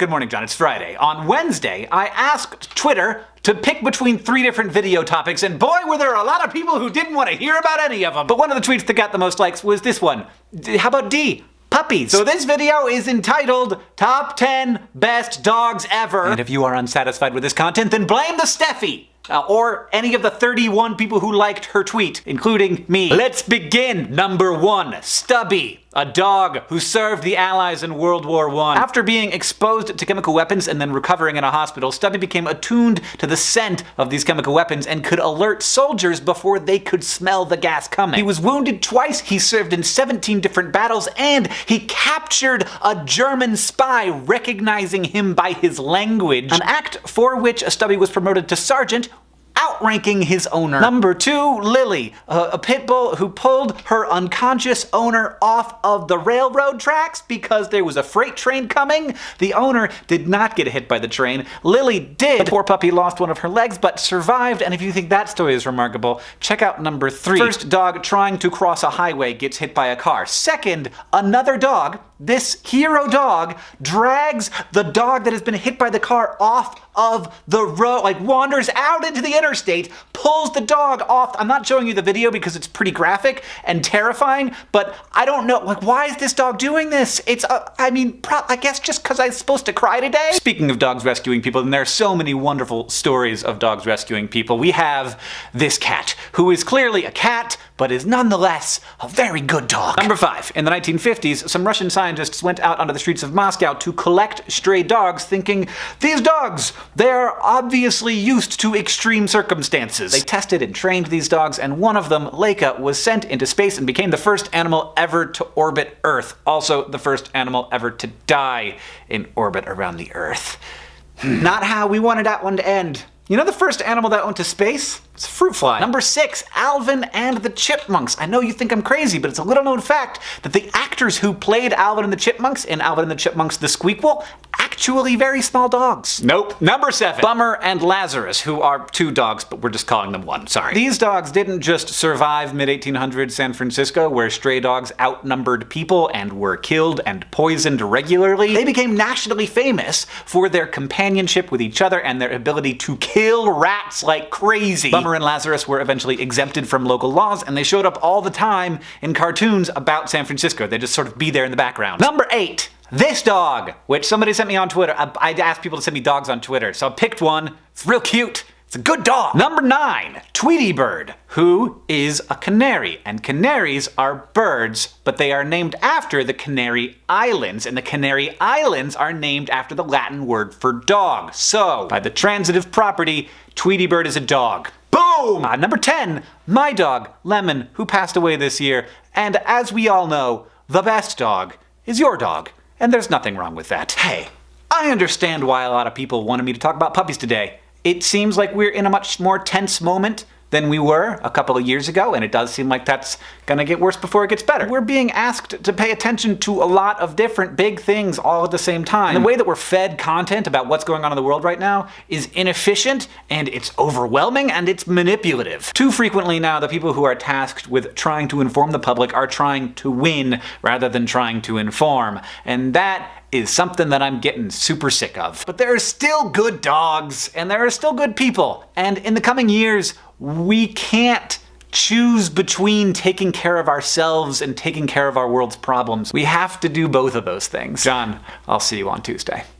Good morning, John. It's Friday. On Wednesday, I asked Twitter to pick between 3 different video topics, and boy, were there a lot of people who didn't want to hear about any of them. But one of the tweets that got the most likes was this one. How about D? Puppies. So this video is entitled Top 10 Best Dogs Ever. And if you are unsatisfied with this content, then blame the Steffi. Or any of the 31 people who liked her tweet, including me. Let's begin! Number 1, Stubby, a dog who served the Allies in World War I. After being exposed to chemical weapons and then recovering in a hospital, Stubby became attuned to the scent of these chemical weapons and could alert soldiers before they could smell the gas coming. He was wounded twice, he served in 17 different battles, and he captured a German spy, recognizing him by his language. An act for which Stubby was promoted to sergeant, outranking his owner. Number 2, Lily, a pit bull who pulled her unconscious owner off of the railroad tracks because there was a freight train coming. The owner did not get hit by the train. Lily did. The poor puppy lost one of her legs but survived, and if you think that story is remarkable, check out number 3. First dog trying to cross a highway gets hit by a car. Second, another dog, this hero dog, drags the dog that has been hit by the car off of the road, like wanders out into the interstate, pulls the dog off. I'm not showing you the video because it's pretty graphic and terrifying, but I don't know, like, why is this dog doing this? It's, I guess just because I'm supposed to cry today? Speaking of dogs rescuing people, and there are so many wonderful stories of dogs rescuing people, we have this cat, who is clearly a cat, but is nonetheless a very good dog. Number 5. In the 1950s, some Russian scientists went out onto the streets of Moscow to collect stray dogs, thinking, these dogs, they're obviously used to extreme circumstances. They tested and trained these dogs, and one of them, Leica, was sent into space and became the first animal ever to orbit Earth. Also, the first animal ever to die in orbit around the Earth. Not how we wanted that one to end. You know the first animal that went to space? It's a fruit fly. Number 6, Alvin and the Chipmunks. I know you think I'm crazy, but it's a little known fact that the actors who played Alvin and the Chipmunks in Alvin and the Chipmunks The Squeakquel, actually very small dogs. Nope. Number 7, Bummer and Lazarus, who are 2 dogs, but we're just calling them 1, sorry. These dogs didn't just survive mid-1800s San Francisco, where stray dogs outnumbered people and were killed and poisoned regularly. They became nationally famous for their companionship with each other and their ability to kill rats like crazy. Bummer and Lazarus were eventually exempted from local laws, and they showed up all the time in cartoons about San Francisco. They just sort of be there in the background. Number 8, this dog, which somebody sent me on Twitter. I asked people to send me dogs on Twitter, so I picked one. It's real cute. It's a good dog. Number 9, Tweety Bird, who is a canary. And canaries are birds, but they are named after the Canary Islands, and the Canary Islands are named after the Latin word for dog. So, by the transitive property, Tweety Bird is a dog. Boom! Number 10, my dog, Lemon, who passed away this year. And as we all know, the best dog is your dog. And there's nothing wrong with that. Hey, I understand why a lot of people wanted me to talk about puppies today. It seems like we're in a much more tense moment than we were a couple of years ago, and it does seem like that's gonna get worse before it gets better. We're being asked to pay attention to a lot of different big things all at the same time. And the way that we're fed content about what's going on in the world right now is inefficient, and it's overwhelming, and it's manipulative. Too frequently now, the people who are tasked with trying to inform the public are trying to win rather than trying to inform. And that is something that I'm getting super sick of. But there are still good dogs, and there are still good people. And in the coming years, we can't choose between taking care of ourselves and taking care of our world's problems. We have to do both of those things. John, I'll see you on Tuesday.